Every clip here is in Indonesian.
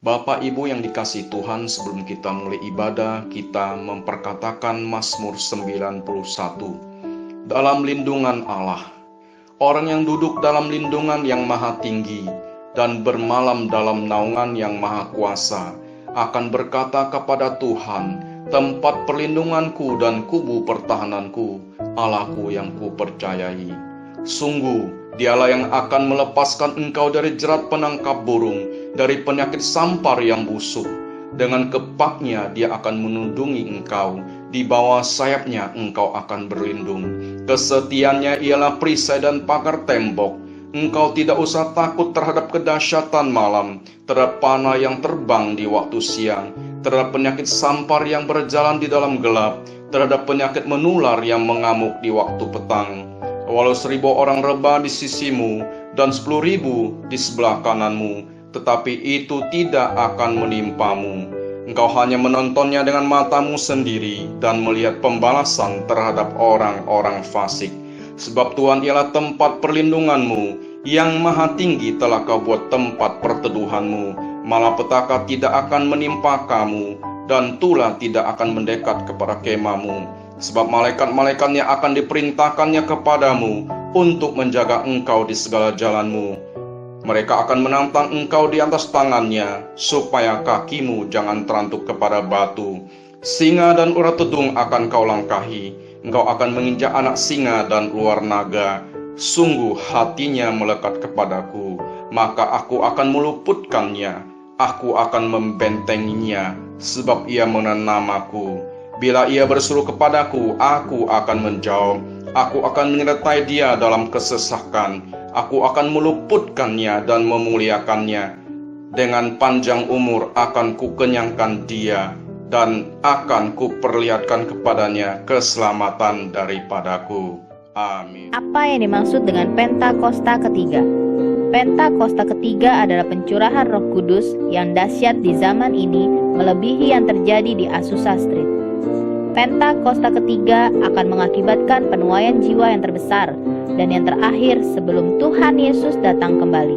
Bapak Ibu yang dikasihi Tuhan, sebelum kita mulai ibadah, kita memperkatakan Mazmur 91. Dalam lindungan Allah, orang yang duduk dalam lindungan yang maha tinggi dan bermalam dalam naungan yang maha kuasa akan berkata kepada Tuhan, tempat perlindunganku dan kubu pertahananku, Allahku yang kupercayai. Sungguh, Dialah yang akan melepaskan engkau dari jerat penangkap burung, dari penyakit sampar yang busuk. Dengan kepaknya dia akan menundungi engkau, di bawah sayapnya engkau akan berlindung. Kesetiaannya ialah perisai dan pagar tembok. Engkau tidak usah takut terhadap kedahsyatan malam, terhadap panah yang terbang di waktu siang, terhadap penyakit sampar yang berjalan di dalam gelap, terhadap penyakit menular yang mengamuk di waktu petang. Walau 1.000 orang rebah di sisimu dan 10.000 di sebelah kananmu, tetapi itu tidak akan menimpamu. Engkau hanya menontonnya dengan matamu sendiri dan melihat pembalasan terhadap orang-orang fasik. Sebab Tuhan ialah tempat perlindunganmu, yang maha tinggi telah kau buat tempat perteduhanmu. Malapetaka tidak akan menimpa kamu, dan tulah tidak akan mendekat kepada kemahmu. Sebab malaikat-malaikatnya akan diperintahkannya kepadamu untuk menjaga engkau di segala jalanmu. Mereka akan menantang engkau di atas tangannya, supaya kakimu jangan terantuk kepada batu. Singa dan urat tedung akan kau langkahi, engkau akan menginjak anak singa dan ular naga. Sungguh hatinya melekat kepadaku, maka aku akan meluputkannya, aku akan membentenginya, sebab ia mengenal namaku. Bila ia berseru kepadaku, aku akan menjawab. Aku akan menyertai dia dalam kesesakan. Aku akan meluputkannya dan memuliakannya. Dengan panjang umur akan kukenyangkan dia, dan akan kuperlihatkan kepadanya keselamatan daripadaku. Amin. Apa yang dimaksud dengan Pentakosta ketiga? Pentakosta ketiga adalah pencurahan Roh Kudus yang dahsyat di zaman ini, melebihi yang terjadi di Azusa Street. Pentakosta ketiga akan mengakibatkan penuaian jiwa yang terbesar dan yang terakhir sebelum Tuhan Yesus datang kembali.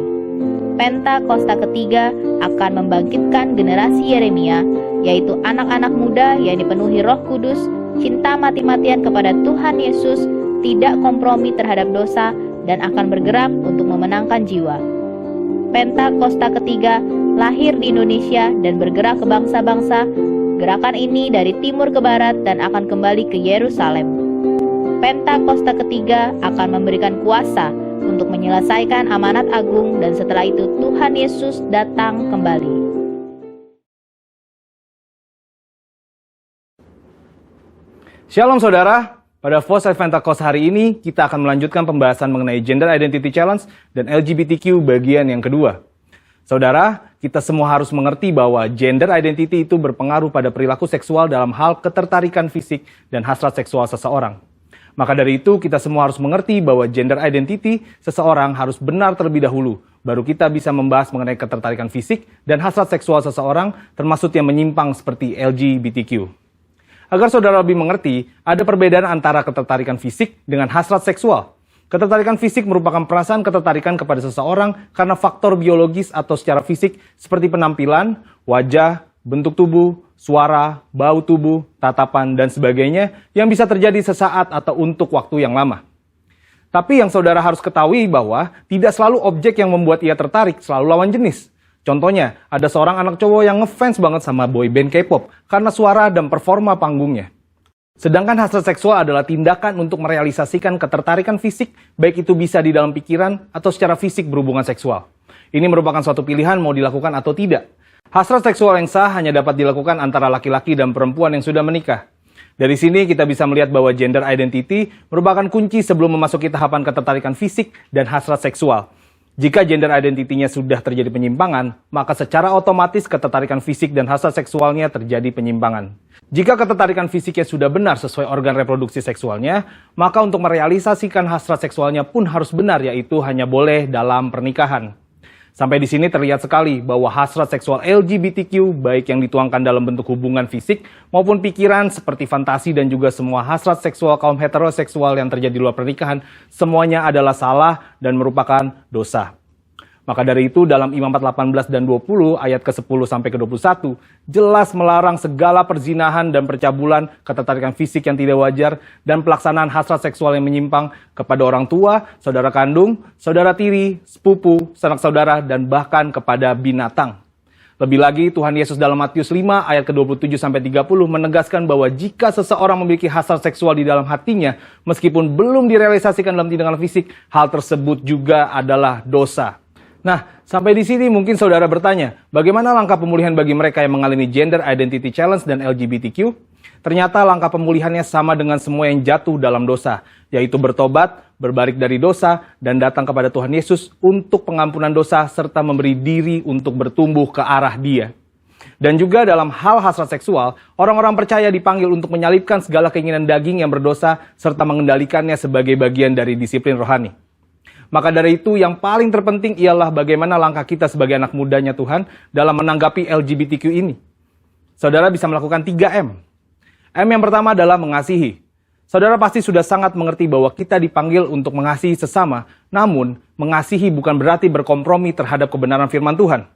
Pentakosta ketiga akan membangkitkan generasi Yeremia, yaitu anak-anak muda yang dipenuhi Roh Kudus, cinta mati-matian kepada Tuhan Yesus, tidak kompromi terhadap dosa, dan akan bergerak untuk memenangkan jiwa. Pentakosta ketiga lahir di Indonesia dan bergerak ke bangsa-bangsa. Gerakan ini dari timur ke barat dan akan kembali ke Yerusalem. Pentakosta ketiga akan memberikan kuasa untuk menyelesaikan amanat agung, dan setelah itu Tuhan Yesus datang kembali. Shalom saudara, pada Foresight Pentecost hari ini kita akan melanjutkan pembahasan mengenai Gender Identity Challenge dan LGBTQ bagian yang kedua. Saudara, kita semua harus mengerti bahwa gender identity itu berpengaruh pada perilaku seksual dalam hal ketertarikan fisik dan hasrat seksual seseorang. Maka dari itu, kita semua harus mengerti bahwa gender identity seseorang harus benar terlebih dahulu, baru kita bisa membahas mengenai ketertarikan fisik dan hasrat seksual seseorang, termasuk yang menyimpang seperti LGBTQ. Agar saudara lebih mengerti, ada perbedaan antara ketertarikan fisik dengan hasrat seksual. Ketertarikan fisik merupakan perasaan ketertarikan kepada seseorang karena faktor biologis atau secara fisik seperti penampilan, wajah, bentuk tubuh, suara, bau tubuh, tatapan, dan sebagainya yang bisa terjadi sesaat atau untuk waktu yang lama. Tapi yang saudara harus ketahui bahwa tidak selalu objek yang membuat ia tertarik selalu lawan jenis. Contohnya, ada seorang anak cowok yang ngefans banget sama boyband K-pop karena suara dan performa panggungnya. Sedangkan hasrat seksual adalah tindakan untuk merealisasikan ketertarikan fisik, baik itu bisa di dalam pikiran atau secara fisik berhubungan seksual. Ini merupakan suatu pilihan mau dilakukan atau tidak. Hasrat seksual yang sah hanya dapat dilakukan antara laki-laki dan perempuan yang sudah menikah. Dari sini kita bisa melihat bahwa gender identity merupakan kunci sebelum memasuki tahapan ketertarikan fisik dan hasrat seksual. Jika gender identity-nya sudah terjadi penyimpangan, maka secara otomatis ketertarikan fisik dan hasrat seksualnya terjadi penyimpangan. Jika ketertarikan fisiknya sudah benar sesuai organ reproduksi seksualnya, maka untuk merealisasikan hasrat seksualnya pun harus benar, yaitu hanya boleh dalam pernikahan. Sampai di sini terlihat sekali bahwa hasrat seksual LGBTQ, baik yang dituangkan dalam bentuk hubungan fisik maupun pikiran seperti fantasi dan juga semua hasrat seksual kaum heteroseksual yang terjadi di luar pernikahan, semuanya adalah salah dan merupakan dosa. Maka dari itu dalam Imamat 18 dan 20 ayat ke-10 sampai ke-21 jelas melarang segala perzinahan dan percabulan, ketertarikan fisik yang tidak wajar, dan pelaksanaan hasrat seksual yang menyimpang kepada orang tua, saudara kandung, saudara tiri, sepupu, sanak saudara, dan bahkan kepada binatang. Lebih lagi, Tuhan Yesus dalam Matius 5 ayat ke-27 sampai 30 menegaskan bahwa jika seseorang memiliki hasrat seksual di dalam hatinya, meskipun belum direalisasikan dalam tindakan fisik, hal tersebut juga adalah dosa. Nah, sampai di sini mungkin saudara bertanya, bagaimana langkah pemulihan bagi mereka yang mengalami Gender Identity Challenge dan LGBTQ? Ternyata langkah pemulihannya sama dengan semua yang jatuh dalam dosa, yaitu bertobat, berbalik dari dosa, dan datang kepada Tuhan Yesus untuk pengampunan dosa, serta memberi diri untuk bertumbuh ke arah Dia. Dan juga dalam hal hasrat seksual, orang-orang percaya dipanggil untuk menyalipkan segala keinginan daging yang berdosa, serta mengendalikannya sebagai bagian dari disiplin rohani. Maka dari itu yang paling terpenting ialah bagaimana langkah kita sebagai anak mudanya Tuhan dalam menanggapi LGBTQ ini. Saudara bisa melakukan 3M. M yang pertama adalah mengasihi. Saudara pasti sudah sangat mengerti bahwa kita dipanggil untuk mengasihi sesama, namun mengasihi bukan berarti berkompromi terhadap kebenaran firman Tuhan.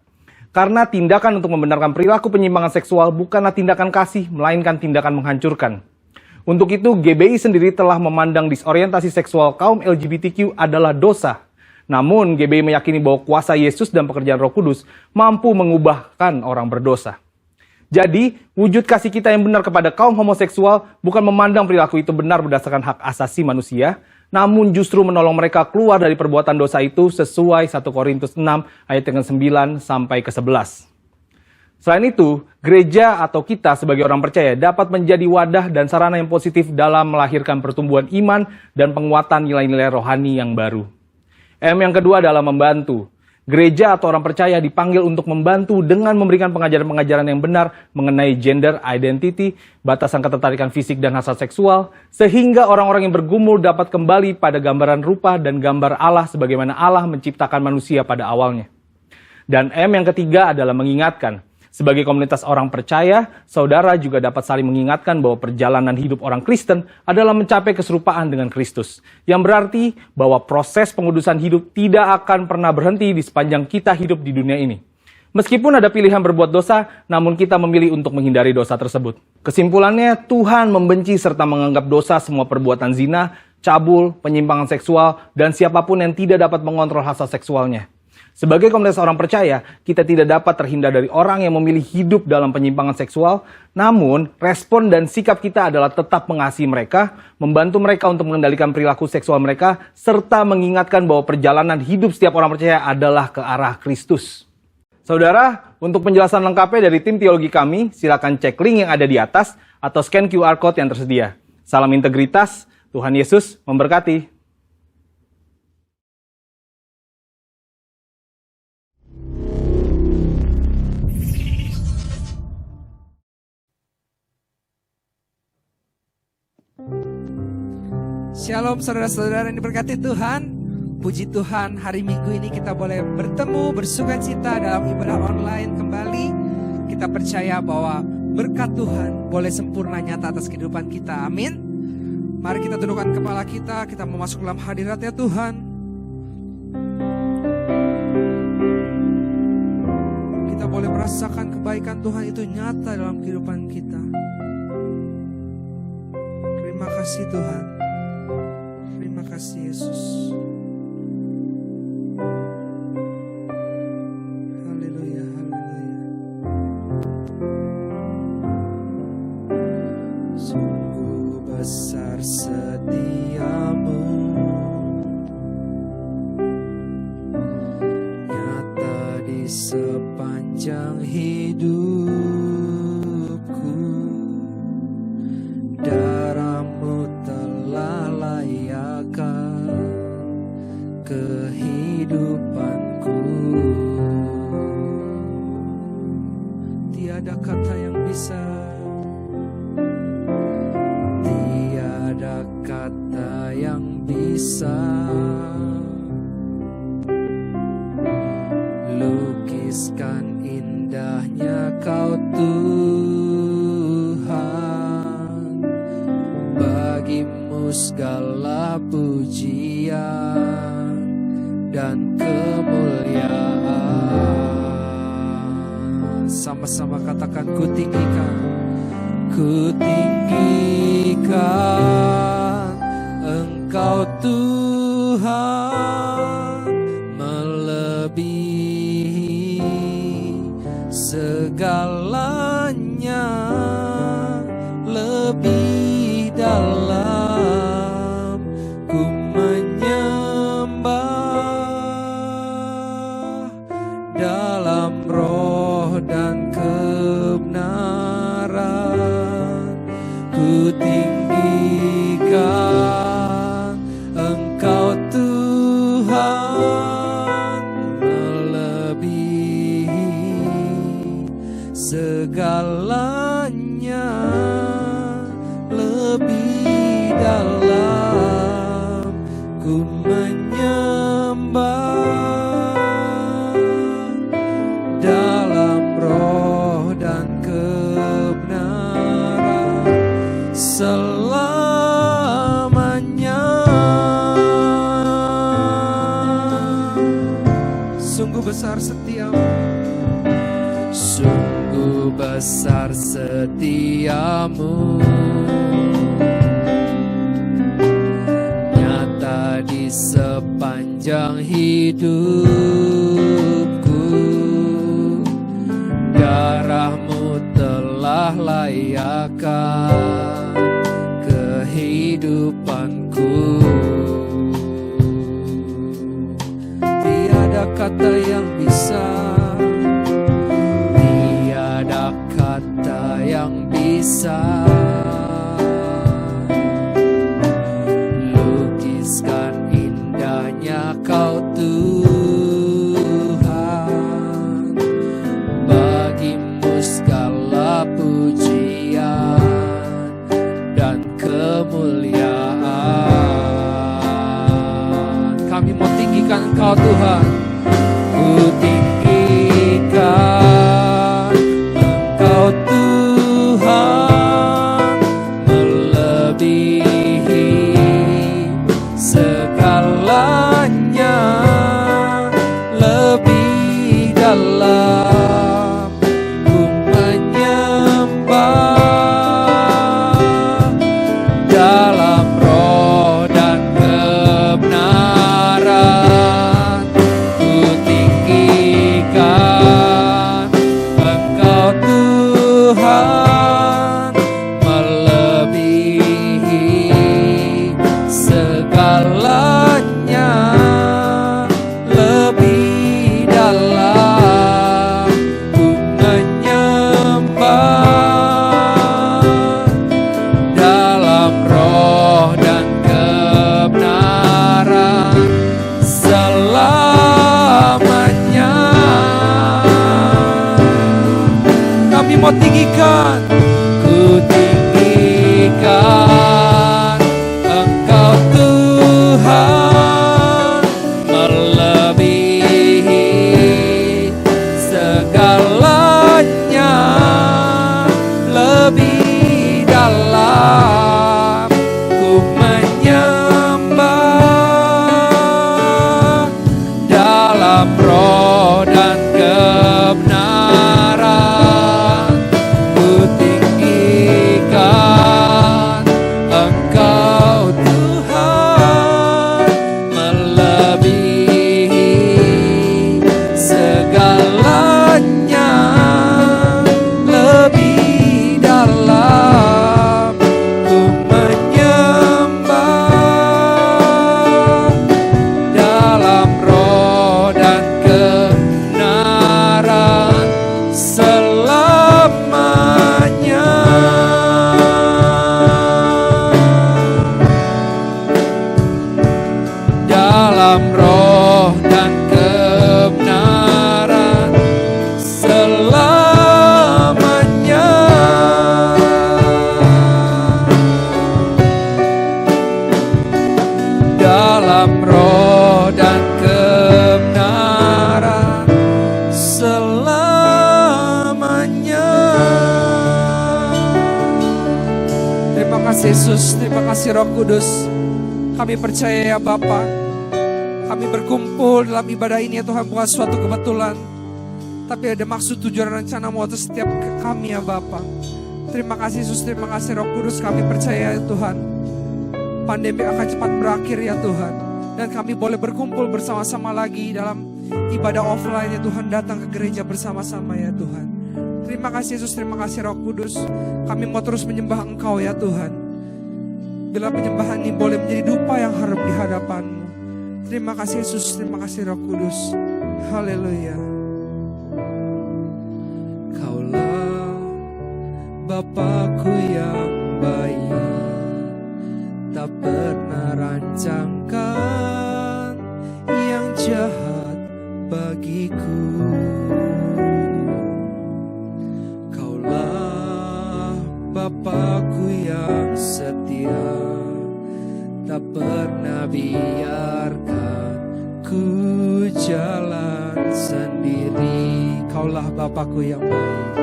Karena tindakan untuk membenarkan perilaku penyimpangan seksual bukanlah tindakan kasih, melainkan tindakan menghancurkan. Untuk itu, GBI sendiri telah memandang disorientasi seksual kaum LGBTQ adalah dosa. Namun, GBI meyakini bahwa kuasa Yesus dan pekerjaan Roh Kudus mampu mengubahkan orang berdosa. Jadi, wujud kasih kita yang benar kepada kaum homoseksual bukan memandang perilaku itu benar berdasarkan hak asasi manusia, namun justru menolong mereka keluar dari perbuatan dosa itu sesuai 1 Korintus 6 ayat yang 9 sampai ke 11. Selain itu, gereja atau kita sebagai orang percaya dapat menjadi wadah dan sarana yang positif dalam melahirkan pertumbuhan iman dan penguatan nilai-nilai rohani yang baru. M yang kedua adalah membantu. Gereja atau orang percaya dipanggil untuk membantu dengan memberikan pengajaran-pengajaran yang benar mengenai gender identity, batasan ketertarikan fisik dan hasrat seksual, sehingga orang-orang yang bergumul dapat kembali pada gambaran rupa dan gambar Allah sebagaimana Allah menciptakan manusia pada awalnya. Dan M yang ketiga adalah mengingatkan. Sebagai komunitas orang percaya, saudara juga dapat saling mengingatkan bahwa perjalanan hidup orang Kristen adalah mencapai keserupaan dengan Kristus. Yang berarti bahwa proses pengudusan hidup tidak akan pernah berhenti di sepanjang kita hidup di dunia ini. Meskipun ada pilihan berbuat dosa, namun kita memilih untuk menghindari dosa tersebut. Kesimpulannya, Tuhan membenci serta menganggap dosa semua perbuatan zina, cabul, penyimpangan seksual, dan siapapun yang tidak dapat mengontrol hasrat seksualnya. Sebagai komunitas orang percaya, kita tidak dapat terhindar dari orang yang memilih hidup dalam penyimpangan seksual, namun respon dan sikap kita adalah tetap mengasihi mereka, membantu mereka untuk mengendalikan perilaku seksual mereka, serta mengingatkan bahwa perjalanan hidup setiap orang percaya adalah ke arah Kristus. Saudara, untuk penjelasan lengkapnya dari tim teologi kami, silakan cek link yang ada di atas atau scan QR Code yang tersedia. Salam integritas, Tuhan Yesus memberkati. Shalom saudara-saudara yang diberkati Tuhan. Puji Tuhan, hari Minggu ini kita boleh bertemu bersukacita dalam ibadah online kembali. Kita percaya bahwa berkat Tuhan boleh sempurna nyata atas kehidupan kita. Amin. Mari kita tundukkan kepala kita mau masuk dalam hadirat-Nya Tuhan. Kita boleh merasakan kebaikan Tuhan itu nyata dalam kehidupan kita. Terima kasih Tuhan. Terima kasih Yesus. Haleluya, haleluya. Sungguh besar setiamu, nyata di sepanjang hidupku. Darahmu telah layakkan kehidupanku. Tiada kata yang bisa, tiada kata yang bisa lukiskan indahnya Kau Tuhan. Bagimu segala pujian dan kemuliaan. Sama-sama katakan, ku tinggikan. Ku tinggikan Engkau Tuhan, melebihi segalanya, lebih dalam ku menyembah dalam roh dan kebenaran. Ku tinggikan Engkau Tuhan, melebihi segalanya, lebih dalam ku menyembah dalam roh dan kebenaran selamanya. Sungguh besar setiamu, sungguh besar setiamu, nyata di sepanjang hidupku. Darahmu telah layakkan kehidupanku. Tiada kata yang bisa, tiada kata yang bisa lukiskan indahnya Kau Tuhan. Bagimu segala pujian dan kemuliaan. Kami mau tinggikan Engkau Tuhan. Ku tinggikan Engkau Tuhan, melebihi segalanya, lebih dalam ku menyembah dalam roh dan kebenaran. Ku tinggikan Engkau Tuhan, melebihi segalanya, lebih dalam ku menyembah dalam roh dan kebenaran selamanya. Kami mau tinggikan, ku tinggikan Engkau Tuhan, melebihi segalanya, lebih dalam ku menyembah dalam roh dan kebenaran. Ku tinggikan Engkau Tuhan, melebihi segalanya, lebih dalam ku menyembah dalam roh dan kebenaran selamanya. Dalam roh dan kebenaran selamanya. Dalam roh dan kebenaran selamanya. Terima kasih Yesus, terima kasih Roh Kudus. Kami percaya ya Bapa, kami berkumpul dalam ibadah ini ya Tuhan bukan suatu kebetulan, tapi ada maksud, tujuan, rencana-Mu atas setiap kami ya Bapa. Terima kasih Yesus, terima kasih Roh Kudus. Kami percaya ya Tuhan, pandemi akan cepat berakhir ya Tuhan, dan kami boleh berkumpul bersama-sama lagi dalam ibadah offline ya Tuhan, datang ke gereja bersama-sama ya Tuhan. Terima kasih Yesus, terima kasih Roh Kudus. Kami mau terus menyembah Engkau ya Tuhan. Bila penyembahan ini boleh menjadi dupa yang harap di hadapan-Mu. Terima kasih Yesus, terima kasih Roh Kudus. Haleluya. Kaulah Bapakku yang baik, tak pernah rancangkan yang jahat bagiku. Kaulah Bapakku yang setia, tak pernah biarkan ku jalan sendiri. Kaulah Bapakku yang baik,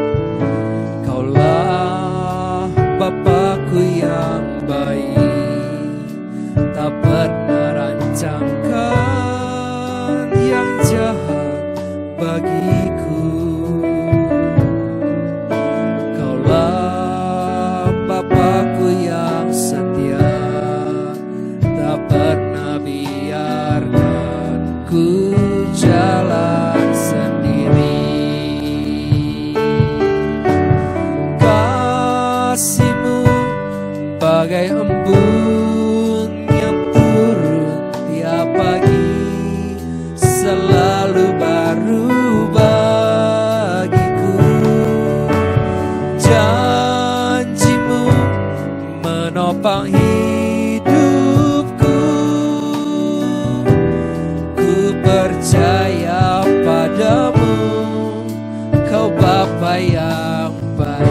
Kaulah Bapakku yang baik, tak pernah rancangkan yang jahat bagiku. Kaulah Bapakku yang setia, tak pernah biarkan ku jalan sendiri. Kasih-Mu bagai embun yang turun tiap pagi, selalu baru bagiku. Janji-Mu menopang hidupku, ku percaya padamu, Kau Bapa yang baik.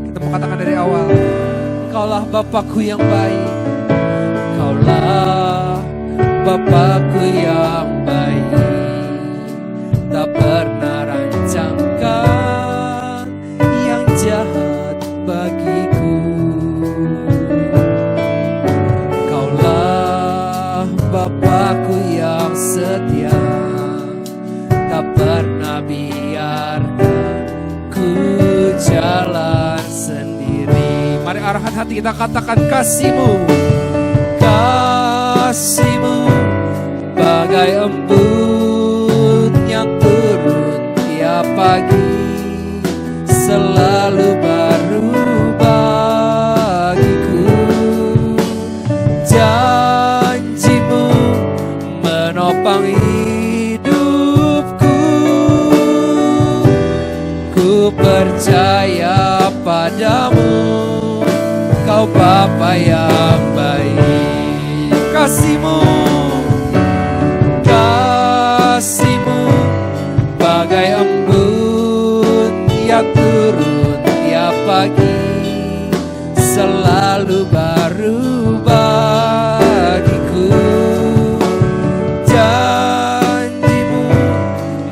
Kita mau katakan dari awal, Kaulah Bapakku yang baik, Kaulah Bapakku yang baik, tak pernah rancangkan yang jahat bagiku. Kaulah Bapakku yang setia, tak pernah biarkan ku jalan sendiri. Mari arahkan hati kita, katakan kasih-Mu. Kasih-Mu bagai embun yang turun tiap pagi, selalu baru bagiku. Janji-Mu menopang hidupku, ku percaya padamu, Kau Bapa yang baik. Kasih-Mu, kasih-Mu bagai embun yang turun tiap pagi, selalu baru bagiku. Janji-Mu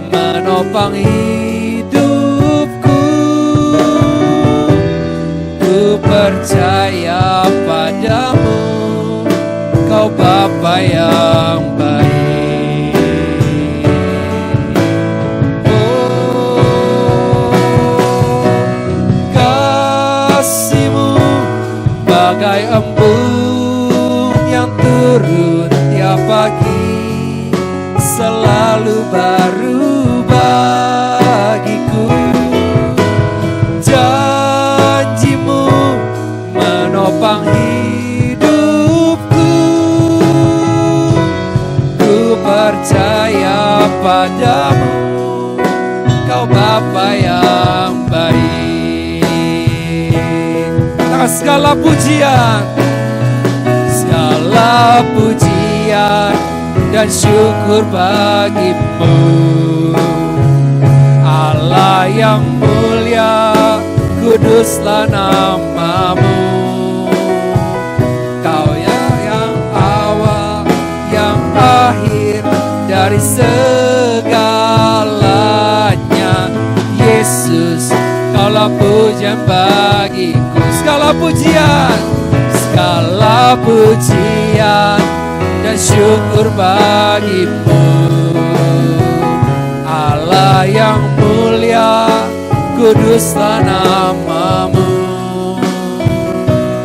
menopang hidupku, ku percaya padamu, Kau Bapa yang baik. Kasih-Mu bagai embun yang turun tiap pagi, selalu baru bagiku. Janji-Mu menopang hidupku, ku percaya padamu, Kau Bapa yang baik. Katakan segala pujian, segala pujian dan syukur bagimu, Allah yang mulia, kuduslah nama-Mu. Kau yang awal, yang akhir dari segalanya. Yesus, Kaulah pujian bagiku. Segala pujian, segala pujian dan syukur bagimu, kuduslah namamu.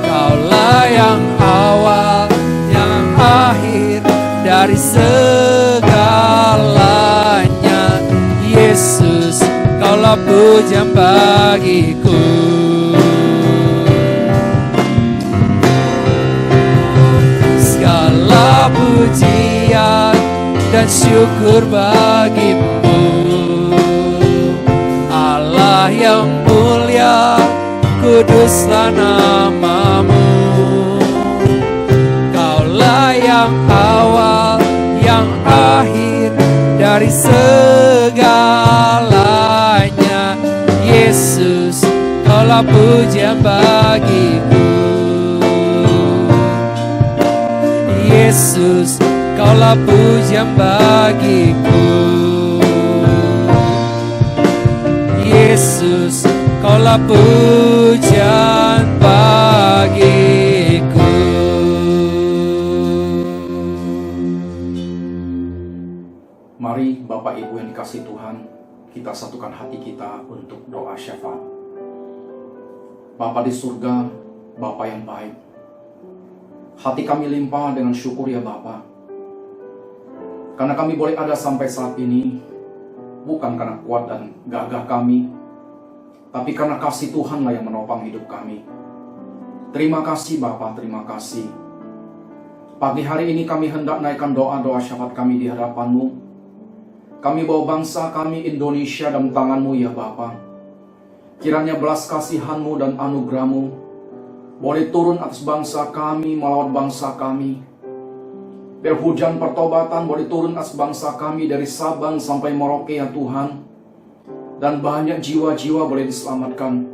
Kaulah yang awal, yang akhir dari segalanya. Yesus, kaulah pujian bagiku. Segala pujian dan syukur bagimu, Allah yang mulia, kuduslah namamu. Kaulah yang awal, yang akhir dari segalanya. Yesus, kaulah pujian bagiku. Yesus, kaulah pujian bagiku. Yesus, kaulah pujian bagiku. Mari Bapak Ibu yang dikasihi Tuhan, kita satukan hati kita untuk doa syafaat. Bapa di surga, Bapa yang baik, hati kami limpah dengan syukur ya Bapa. Karena kami boleh ada sampai saat ini, bukan karena kuat dan gagah kami, tapi karena kasih Tuhanlah yang menopang hidup kami. Terima kasih Bapa, terima kasih. Pagi hari ini kami hendak naikkan doa-doa syafaat kami di hadapan-Mu. Kami bawa bangsa kami Indonesia dalam tangan-Mu ya Bapa. Kiranya belas kasihan-Mu dan anugerah-Mu boleh turun atas bangsa kami, melawat bangsa kami. Biar hujan pertobatan boleh turun atas bangsa kami dari Sabang sampai Merauke ya Tuhan. Dan banyak jiwa-jiwa boleh diselamatkan.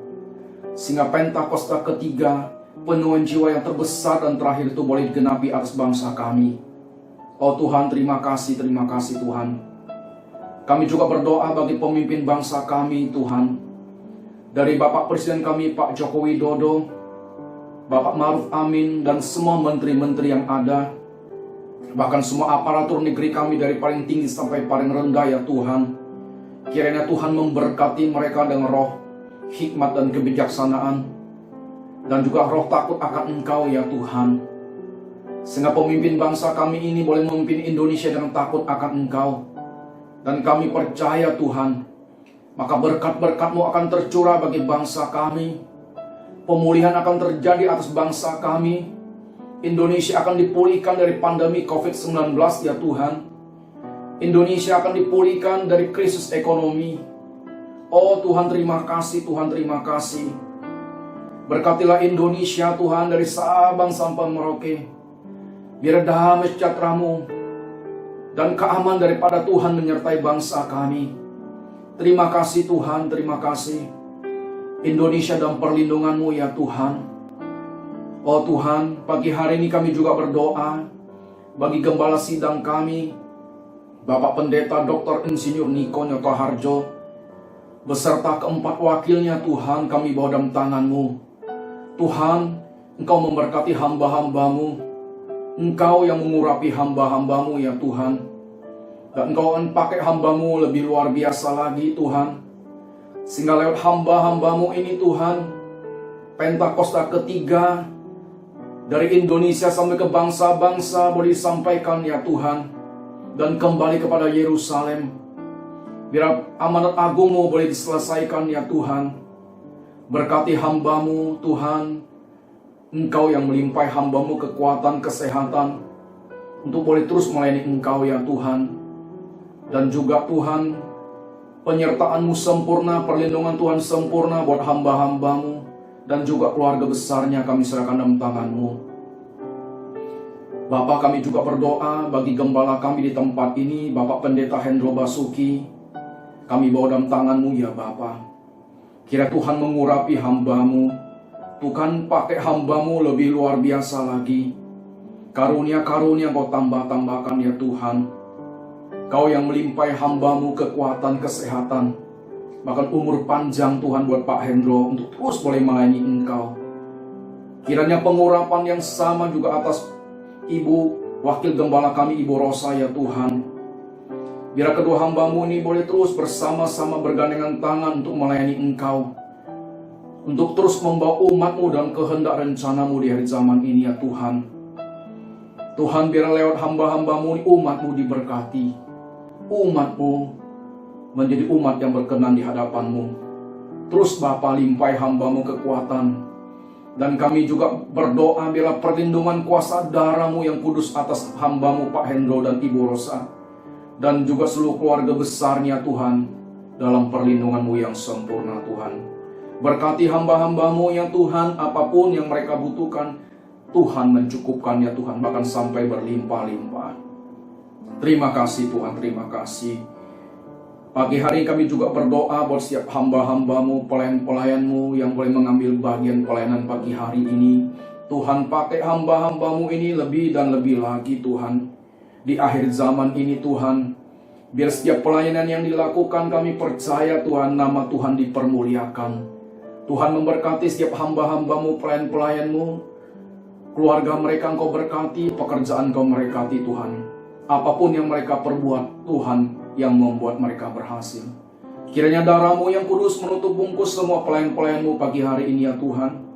Sehingga Pentakosta ketiga, penuaian jiwa yang terbesar dan terakhir itu boleh digenapi atas bangsa kami. Oh Tuhan, terima kasih Tuhan. Kami juga berdoa bagi pemimpin bangsa kami Tuhan. Dari Bapak Presiden kami Pak Joko Widodo, Bapak Ma'ruf Amin, dan semua menteri-menteri yang ada, bahkan semua aparatur negeri kami dari paling tinggi sampai paling rendah ya Tuhan. Kiranya Tuhan memberkati mereka dengan roh hikmat dan kebijaksanaan, dan juga roh takut akan Engkau ya Tuhan. Sehingga pemimpin bangsa kami ini boleh memimpin Indonesia dengan takut akan Engkau. Dan kami percaya Tuhan, maka berkat-berkat-Mu akan tercurah bagi bangsa kami. Pemulihan akan terjadi atas bangsa kami. Indonesia akan dipulihkan dari pandemi COVID-19 ya Tuhan. Indonesia akan dipulihkan dari krisis ekonomi. Oh Tuhan, terima kasih Tuhan, terima kasih. Berkatilah Indonesia Tuhan dari Sabang sampai Merauke. Biar damai sejahtera-Mu dan keamanan daripada Tuhan menyertai bangsa kami. Terima kasih Tuhan, terima kasih. Indonesia dalam perlindungan-Mu ya Tuhan. Oh Tuhan, pagi hari ini kami juga berdoa bagi gembala sidang kami, Bapak Pendeta Dr. Insinyur Niko Nyoto Harjo, beserta keempat wakilnya Tuhan, kami bawa dalam tangan-Mu. Tuhan, Engkau memberkati hamba-hamba-Mu. Engkau yang mengurapi hamba-hamba-Mu ya Tuhan. Dan Engkau akan pakai hamba-Mu lebih luar biasa lagi Tuhan. Sehingga lewat hamba-hamba-Mu ini Tuhan, Pentakosta ketiga dari Indonesia sampai ke bangsa-bangsa boleh disampaikan ya Tuhan. Dan kembali kepada Yerusalem. Biar amanat agung-Mu boleh diselesaikan ya Tuhan. Berkati hamba-Mu Tuhan. Engkau yang melimpahi hamba-Mu kekuatan, kesehatan, untuk boleh terus melayani Engkau ya Tuhan. Dan juga Tuhan, penyertaan-Mu sempurna, perlindungan Tuhan sempurna buat hamba-hamba-Mu, dan juga keluarga besarnya kami serahkan dalam tangan-Mu. Bapa, kami juga berdoa bagi gembala kami di tempat ini, Bapak Pendeta Hendro Basuki. Kami bawa dalam tangan-Mu ya Bapa. Kira Tuhan mengurapi hamba-Mu. Tuhan pakai hamba-Mu lebih luar biasa lagi. Karunia-karunia Kau tambah-tambahkan ya Tuhan. Kau yang melimpahi hamba-Mu kekuatan, kesehatan, bahkan umur panjang Tuhan buat Pak Hendro untuk terus boleh melayani Engkau. Kiranya pengurapan yang sama juga atas Ibu Wakil Gembala kami Ibu Rosa ya Tuhan. Biar kedua hamba-Mu ini boleh terus bersama-sama bergandengan tangan untuk melayani Engkau, untuk terus membawa umat-Mu dan kehendak rencana-Mu di hari zaman ini ya Tuhan. Tuhan, biar lewat hamba-hamba-Mu, umat-Mu diberkati. Umat-Mu menjadi umat yang berkenan di hadapan-Mu. Terus Bapa limpahi hamba-Mu kekuatan. Dan kami juga berdoa bila perlindungan kuasa darah-Mu yang kudus atas hamba-Mu Pak Hendro dan Ibu Rosa. Dan juga seluruh keluarga besarnya Tuhan, dalam perlindungan-Mu yang sempurna Tuhan. Berkati hamba-hamba-Mu ya Tuhan, apapun yang mereka butuhkan, Tuhan mencukupkannya Tuhan, bahkan sampai berlimpah-limpah. Terima kasih Tuhan, terima kasih. Pagi hari kami juga berdoa buat setiap hamba-hamba-Mu, pelayan-pelayan-Mu yang boleh mengambil bagian pelayanan pagi hari ini. Tuhan, pakai hamba-hamba-Mu ini lebih dan lebih lagi Tuhan. Di akhir zaman ini Tuhan, biar setiap pelayanan yang dilakukan kami percaya Tuhan, nama Tuhan dipermuliakan. Tuhan memberkati setiap hamba-hamba-Mu, pelayan-pelayan-Mu, keluarga mereka Engkau berkati, pekerjaan Engkau berkati Tuhan. Apapun yang mereka perbuat, Tuhan yang membuat mereka berhasil. Kiranya darah-Mu yang kudus menutup bungkus semua pelayan-pelayan-Mu pagi hari ini ya Tuhan.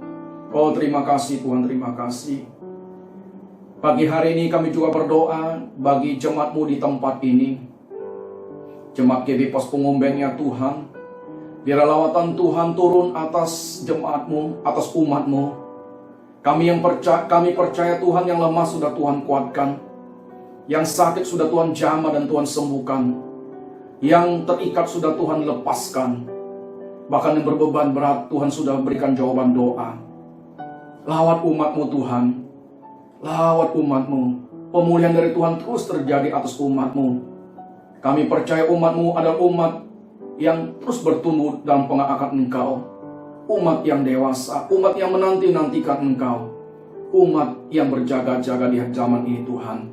Oh terima kasih Tuhan, terima kasih. Pagi hari ini kami juga berdoa bagi jemaat-Mu di tempat ini. Jemaat GB Pos Pengumben ya Tuhan. Biar lawatan Tuhan turun atas jemaat-Mu, atas umat-Mu. Kami percaya Tuhan, yang lemah sudah Tuhan kuatkan. Yang sakit sudah Tuhan jamah dan Tuhan sembuhkan. Yang terikat sudah Tuhan lepaskan. Bahkan yang berbeban berat Tuhan sudah berikan jawaban doa. Lawat umat-Mu Tuhan. Lawat umat-Mu. Pemulihan dari Tuhan terus terjadi atas umat-Mu. Kami percaya umat-Mu adalah umat yang terus bertumbuh dalam pengakuan Engkau. Umat yang dewasa, umat yang menanti-nantikan Engkau. Umat yang berjaga-jaga di zaman ini Tuhan.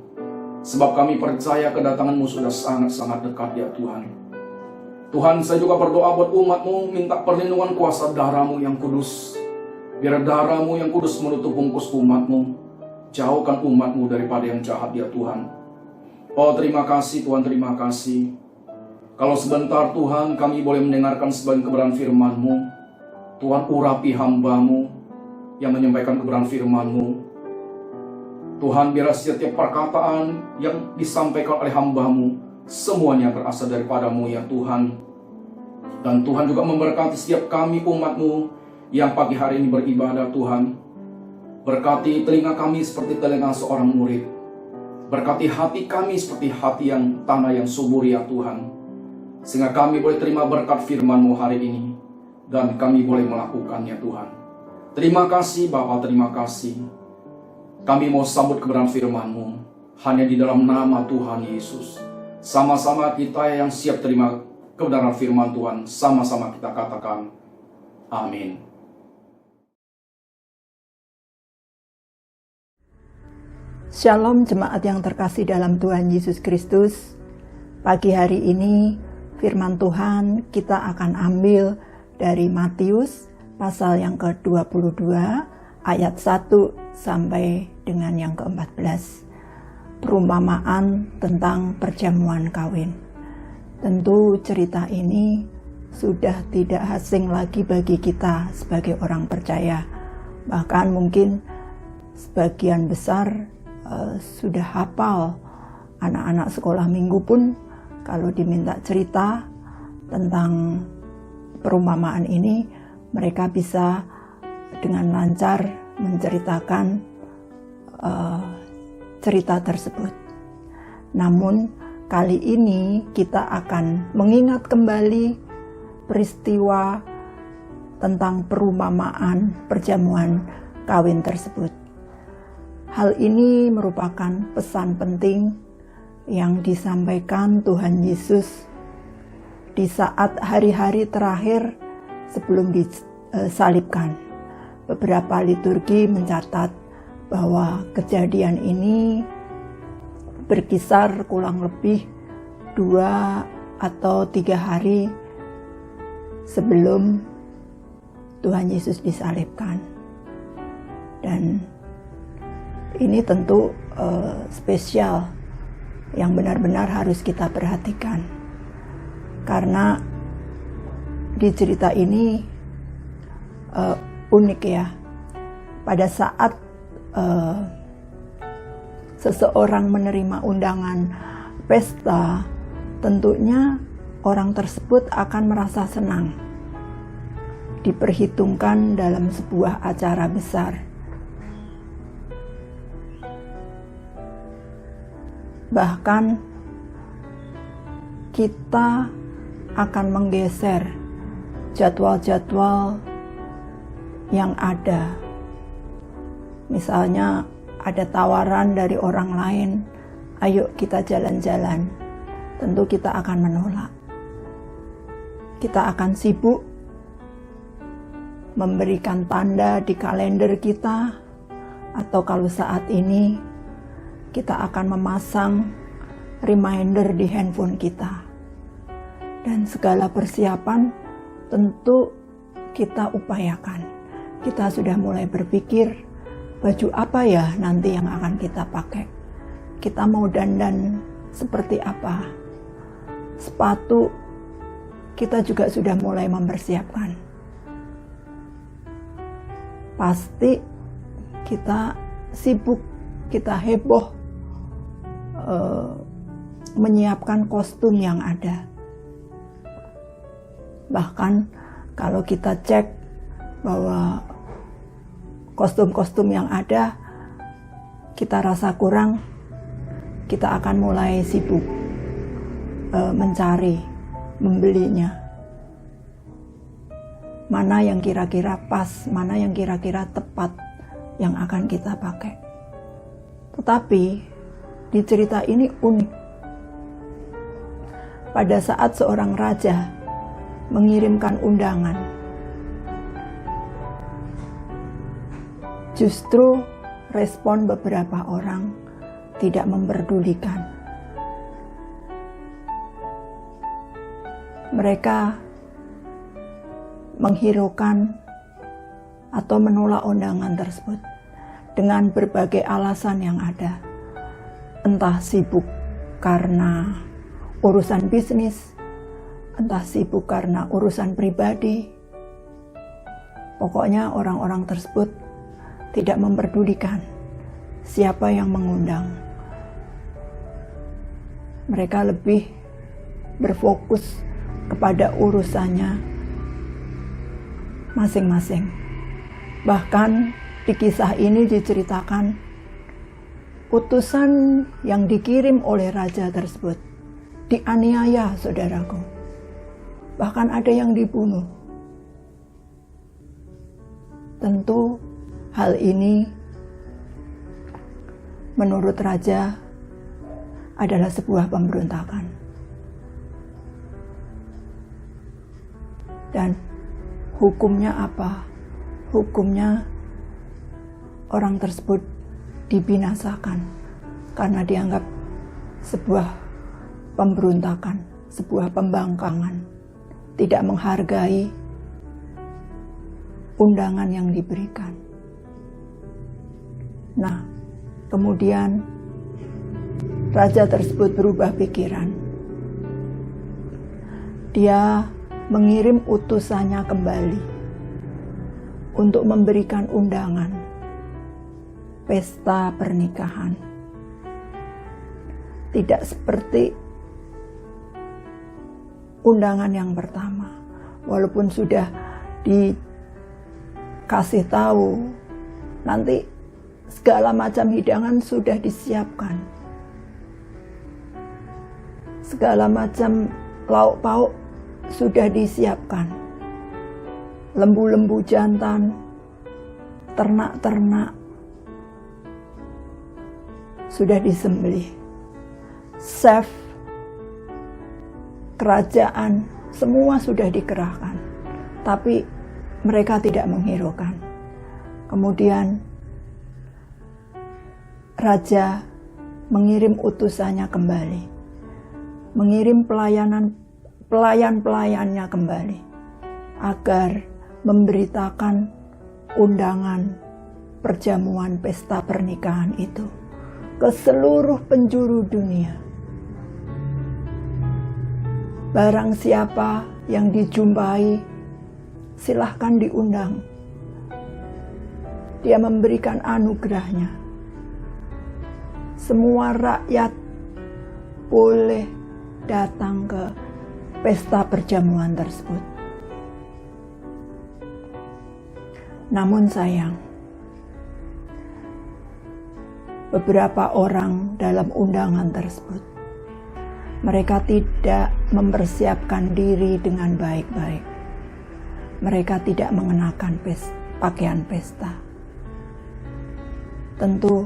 Sebab kami percaya kedatangan-Mu sudah sangat-sangat dekat ya Tuhan. Tuhan, saya juga berdoa buat umat-Mu, minta perlindungan kuasa darah-Mu yang kudus. Biar darah-Mu yang kudus menutup bungkus umat-Mu. Jauhkan umat-Mu daripada yang jahat ya Tuhan. Oh terima kasih Tuhan, terima kasih. Kalau sebentar Tuhan kami boleh mendengarkan sebagian kebenaran firman-Mu. Tuhan urapi hamba-Mu yang menyampaikan kebenaran firman-Mu. Tuhan, biar setiap perkataan yang disampaikan oleh hamba-Mu semuanya berasal daripada-Mu ya Tuhan. Dan Tuhan juga memberkati setiap kami umat-Mu yang pagi hari ini beribadah Tuhan. Berkati telinga kami seperti telinga seorang murid. Berkati hati kami seperti hati yang tanah yang subur ya Tuhan. Sehingga kami boleh terima berkat firman-Mu hari ini. Dan kami boleh melakukannya Tuhan. Terima kasih Bapa, terima kasih. Kami mau sambut kebenaran firman-Mu hanya di dalam nama Tuhan Yesus. Sama-sama kita yang siap terima kebenaran firman Tuhan, sama-sama kita katakan amin. Shalom jemaat yang terkasih dalam Tuhan Yesus Kristus. Pagi hari ini firman Tuhan kita akan ambil dari Matius pasal yang ke-22 ayat 1 sampai dengan yang ke-14. Perumpamaan tentang perjamuan kawin. Tentu cerita ini sudah tidak asing lagi bagi kita sebagai orang percaya. Bahkan mungkin sebagian besar sudah hafal. Anak-anak sekolah minggu pun kalau diminta cerita tentang perumpamaan ini, mereka bisa dengan lancar menceritakan cerita tersebut. Namun kali ini kita akan mengingat kembali peristiwa tentang perumpamaan perjamuan kawin tersebut. Hal ini merupakan pesan penting yang disampaikan Tuhan Yesus di saat hari-hari terakhir sebelum disalibkan. Beberapa liturgi mencatat bahwa kejadian ini berkisar kurang lebih 2 atau 3 hari sebelum Tuhan Yesus disalibkan. Dan ini tentu spesial yang benar-benar harus kita perhatikan. Karena di cerita ini unik ya. Pada saat seseorang menerima undangan pesta, tentunya orang tersebut akan merasa senang. Diperhitungkan dalam sebuah acara besar. Bahkan kita akan menggeser jadwal-jadwal yang ada. Misalnya ada tawaran dari orang lain, ayo kita jalan-jalan. Tentu kita akan menolak. Kita akan sibuk memberikan tanda di kalender kita, atau kalau saat ini kita akan memasang reminder di handphone kita. Dan segala persiapan tentu kita upayakan. Kita sudah mulai berpikir, baju apa ya nanti yang akan kita pakai. Kita mau dandan seperti apa. Sepatu kita juga sudah mulai mempersiapkan. Pasti kita sibuk, kita heboh menyiapkan kostum yang ada. Bahkan kalau kita cek bahwa kostum-kostum yang ada kita rasa kurang, kita akan mulai sibuk mencari, membelinya. Mana yang kira-kira pas, mana yang kira-kira tepat yang akan kita pakai. Tetapi di cerita ini unik. Pada saat seorang raja mengirimkan undangan, justru respon beberapa orang tidak memperdulikan. Mereka menghiraukan atau menolak undangan tersebut dengan berbagai alasan yang ada. Entah sibuk karena urusan bisnis, entah sibuk karena urusan pribadi. Pokoknya orang-orang tersebut tidak memperdulikan siapa yang mengundang. Mereka lebih berfokus kepada urusannya masing-masing. Bahkan di kisah ini diceritakan utusan yang dikirim oleh raja tersebut dianiaya, saudaraku. Bahkan ada yang dibunuh. Tentu hal ini menurut raja adalah sebuah pemberontakan. Dan hukumnya apa? Hukumnya orang tersebut dibinasakan karena dianggap sebuah pemberontakan, sebuah pembangkangan, tidak menghargai undangan yang diberikan. Nah, kemudian raja tersebut berubah pikiran. Dia mengirim utusannya kembali untuk memberikan undangan pesta pernikahan. Tidak seperti undangan yang pertama, walaupun sudah dikasih tahu, nanti segala macam hidangan sudah disiapkan, segala macam lauk pauk sudah disiapkan, lembu-lembu jantan, ternak-ternak sudah disembelih, chef kerajaan semua sudah dikerahkan, tapi mereka tidak menghiraukan. Kemudian raja mengirim utusannya kembali, mengirim pelayan-pelayannya kembali agar memberitakan undangan perjamuan pesta pernikahan itu ke seluruh penjuru dunia. Barang siapa yang dijumpai, silahkan diundang. Dia memberikan anugerahnya. Semua rakyat boleh datang ke pesta perjamuan tersebut. Namun sayang, beberapa orang dalam undangan tersebut, mereka tidak mempersiapkan diri dengan baik-baik. Mereka tidak mengenakan pakaian pesta. Tentu,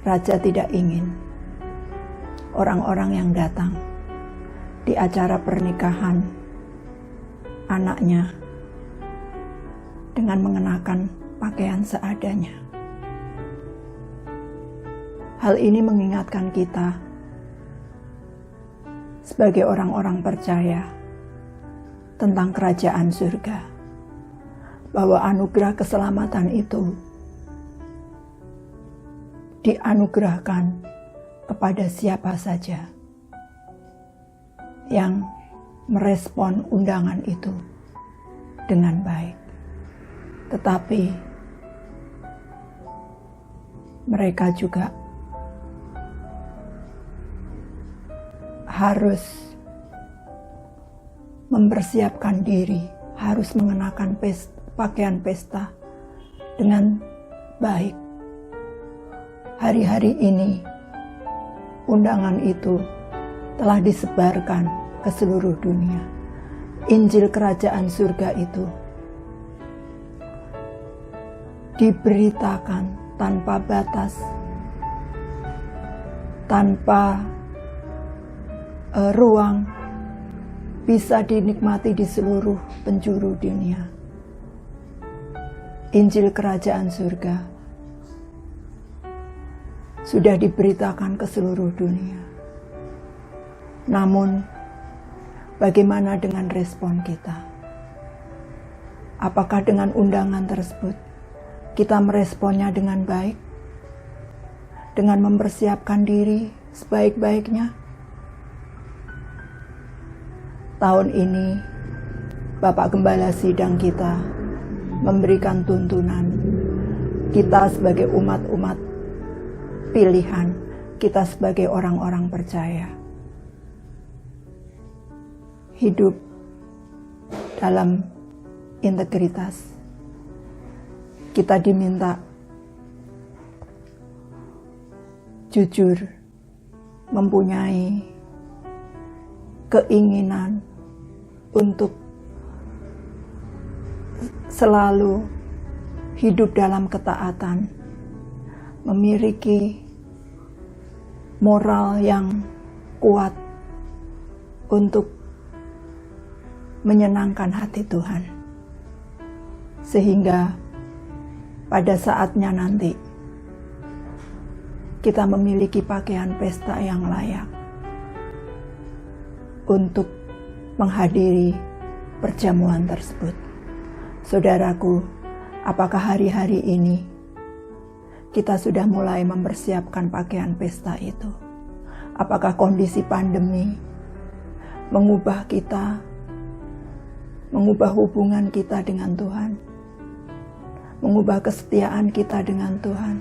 Raja tidak ingin orang-orang yang datang di acara pernikahan anaknya dengan mengenakan pakaian seadanya. Hal ini mengingatkan kita sebagai orang-orang percaya tentang kerajaan surga, bahwa anugerah keselamatan itu dianugerahkan kepada siapa saja yang merespon undangan itu dengan baik. Tetapi mereka juga harus mempersiapkan diri, harus mengenakan pakaian pesta dengan baik. Hari-hari ini, undangan itu telah disebarkan ke seluruh dunia. Injil kerajaan surga itu diberitakan tanpa batas, tanpa ruang, bisa dinikmati di seluruh penjuru dunia. Injil kerajaan surga sudah diberitakan ke seluruh dunia. Namun, bagaimana dengan respon kita? Apakah dengan undangan tersebut kita meresponnya dengan baik? Dengan mempersiapkan diri sebaik-baiknya? Tahun ini, Bapak Gembala Sidang kita memberikan tuntunan. Kita sebagai umat-umat pilihan, kita sebagai orang-orang percaya, hidup dalam integritas. Kita diminta jujur, mempunyai keinginan untuk selalu hidup dalam ketaatan, memiliki moral yang kuat untuk menyenangkan hati Tuhan. Sehingga pada saatnya nanti kita memiliki pakaian pesta yang layak untuk menghadiri perjamuan tersebut. Saudaraku, apakah hari-hari ini kita sudah mulai mempersiapkan pakaian pesta itu? Apakah kondisi pandemi mengubah kita, mengubah hubungan kita dengan Tuhan, mengubah kesetiaan kita dengan Tuhan?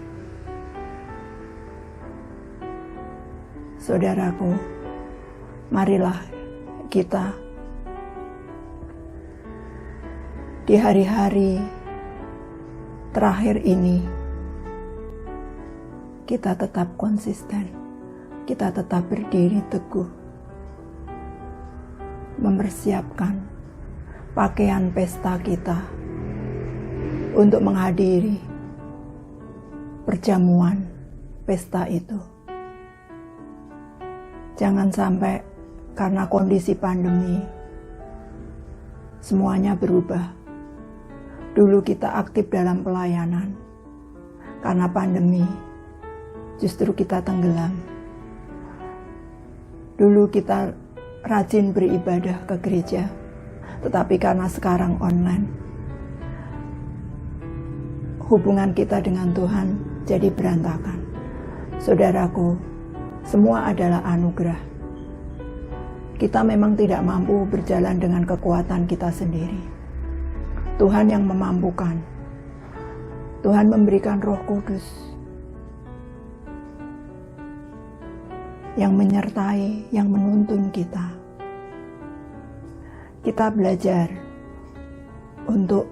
Saudaraku, marilah kita di hari-hari terakhir ini kita tetap konsisten, kita tetap berdiri teguh, mempersiapkan pakaian pesta kita untuk menghadiri perjamuan pesta itu. Jangan sampai karena kondisi pandemi semuanya berubah. Dulu kita aktif dalam pelayanan, karena pandemi justru kita tenggelam. Dulu kita rajin beribadah ke gereja, tetapi karena sekarang online, hubungan kita dengan Tuhan jadi berantakan. Saudaraku, semua adalah anugerah. Kita memang tidak mampu berjalan dengan kekuatan kita sendiri. Tuhan yang memampukan. Tuhan memberikan Roh Kudus yang menyertai, yang menuntun kita. Kita belajar untuk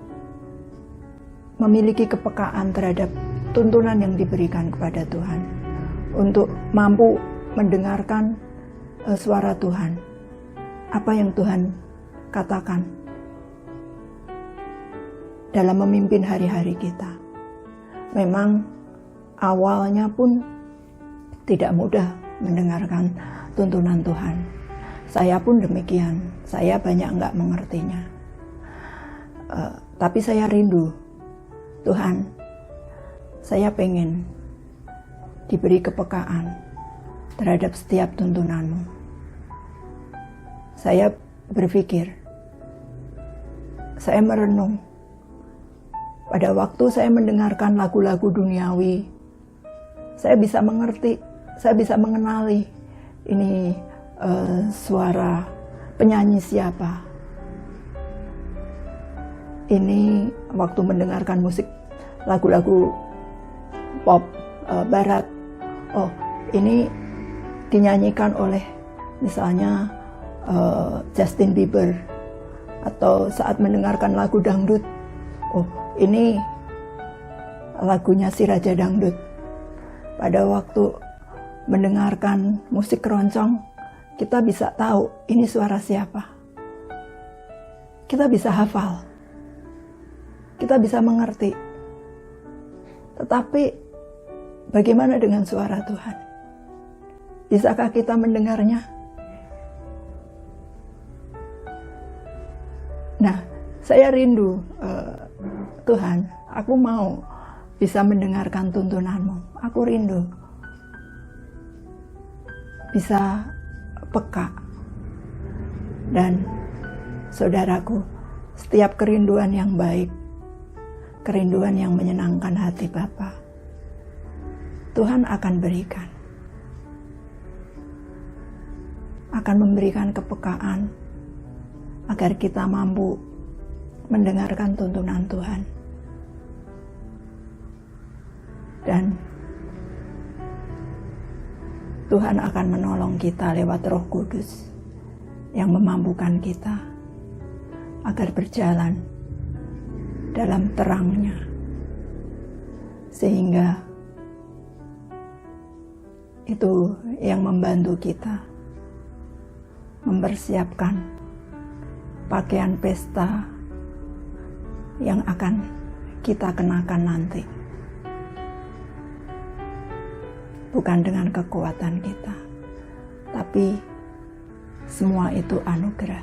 memiliki kepekaan terhadap tuntunan yang diberikan kepada Tuhan, untuk mampu mendengarkan suara Tuhan, apa yang Tuhan katakan dalam memimpin hari-hari kita. Memang awalnya pun tidak mudah mendengarkan tuntunan Tuhan. Saya pun demikian, saya banyak nggak mengertinya. Tapi saya rindu, Tuhan, saya pengen diberi kepekaan terhadap setiap tuntunan-Mu. Saya berpikir, saya merenung, pada waktu saya mendengarkan lagu-lagu duniawi, saya bisa mengerti, saya bisa mengenali ini suara penyanyi siapa. Ini waktu mendengarkan musik lagu-lagu pop barat, oh ini dinyanyikan oleh misalnya Justin Bieber. Atau saat mendengarkan lagu dangdut, oh ini lagunya si Raja Dangdut. Pada waktu mendengarkan musik keroncong, kita bisa tahu ini suara siapa. Kita bisa hafal, kita bisa mengerti. Tetapi bagaimana dengan suara Tuhan? Bisakah kita mendengarnya? Nah, saya rindu, Tuhan, aku mau bisa mendengarkan tuntunan-Mu. Aku rindu bisa peka. Dan saudaraku, setiap kerinduan yang baik, kerinduan yang menyenangkan hati Bapa, Tuhan akan berikan. Akan memberikan kepekaan agar kita mampu mendengarkan tuntunan Tuhan. Dan Tuhan akan menolong kita lewat Roh Kudus yang memampukan kita agar berjalan dalam terangnya, sehingga itu yang membantu kita mempersiapkan pakaian pesta yang akan kita kenakan nanti. Bukan dengan kekuatan kita, tapi semua itu anugerah.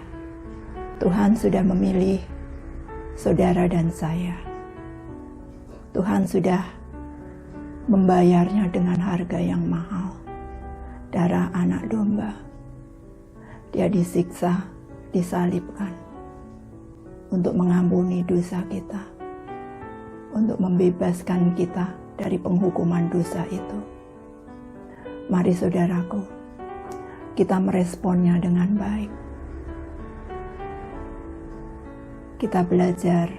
Tuhan sudah memilih saudara dan saya. Tuhan sudah membayarnya dengan harga yang mahal, darah anak domba. Dia disiksa, disalibkan untuk mengampuni dosa kita, untuk membebaskan kita dari penghukuman dosa itu. Mari saudaraku, kita meresponnya dengan baik. Kita belajar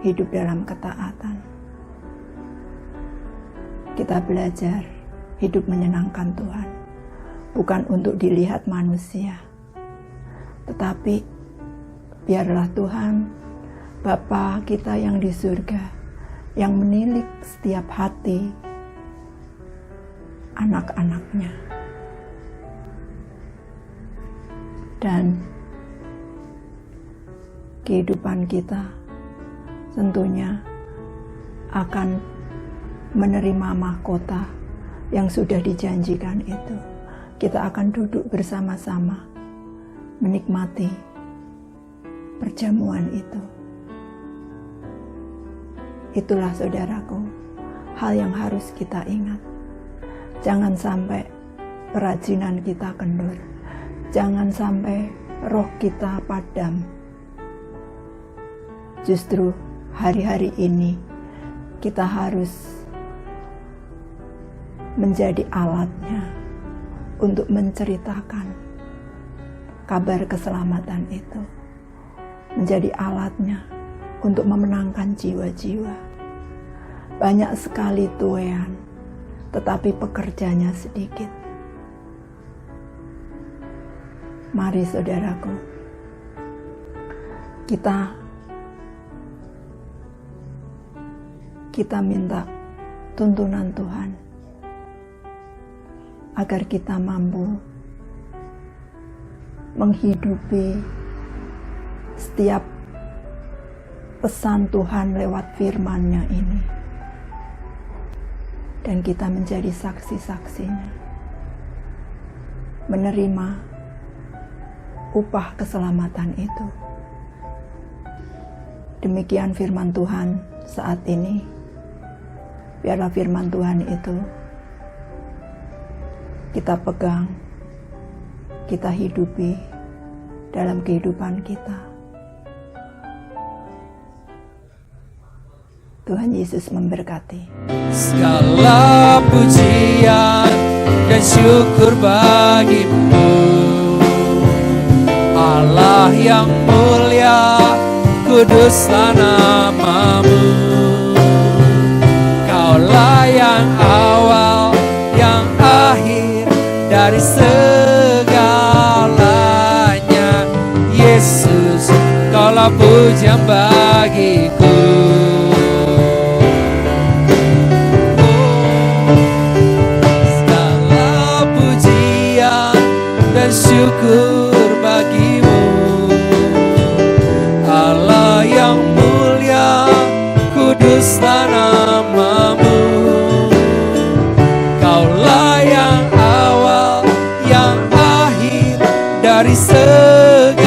hidup dalam ketaatan. Kita belajar hidup menyenangkan Tuhan, bukan untuk dilihat manusia, tetapi biarlah Tuhan, Bapa kita yang di surga, yang menilik setiap hati anak-anaknya. Dan kehidupan kita tentunya akan menerima mahkota yang sudah dijanjikan itu. Kita akan duduk bersama-sama menikmati perjamuan itu. Itulah saudaraku, hal yang harus kita ingat. Jangan sampai kerajinan kita kendur. Jangan sampai roh kita padam. Justru hari-hari ini kita harus menjadi alatnya untuk menceritakan kabar keselamatan itu menjadi alatnya untuk memenangkan jiwa-jiwa. Banyak sekali tuean, tetapi pekerjanya sedikit. Mari saudaraku, kita minta tuntunan Tuhan agar kita mampu menghidupi setiap pesan Tuhan lewat firman-Nya ini, dan kita menjadi saksi-saksinya, menerima upah keselamatan itu. Demikian firman Tuhan saat ini. Biarlah firman Tuhan itu kita pegang, kita hidupi dalam kehidupan kita. Tuhan Yesus memberkati. Segala pujian dan syukur bagimu, Allah yang mulia, kuduslah namamu. Kaulah yang awal, yang akhir dari segalanya. Yesus, kaulah pujian bagiku. Segala pujian dan syukur bagimu, Allah yang mulia, kuduslah namamu. Kaulah yang awal, yang akhir dari segalanya.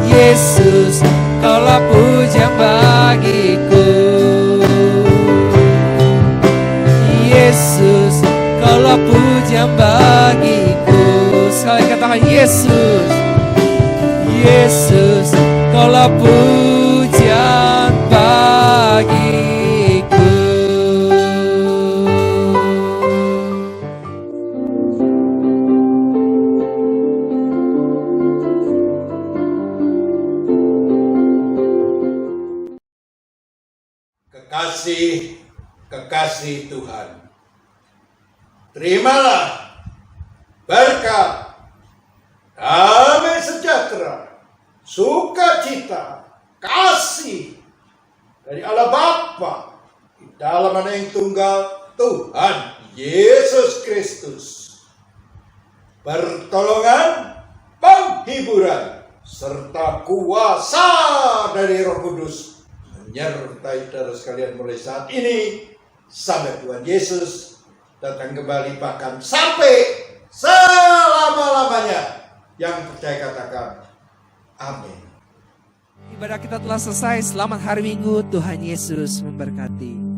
Yesus, kaulah pujian bagiku. Yesus, kaulah pujian bagiku. Sekali katakan Yesus. Yesus, kaulah pujian bagiku. Kekasih Tuhan, terimalah berkat, damai sejahtera, sukacita, kasih dari Allah Bapa di dalam Anak yang tunggal Tuhan Yesus Kristus. Pertolongan, penghiburan, serta kuasa dari Roh Kudus menyertai saudara sekalian mulai saat ini sampai Tuhan Yesus datang kembali, bahkan sampai selama-lamanya. Yang percaya katakan amin. Ibadah kita telah selesai. Selamat hari Minggu. Tuhan Yesus memberkati.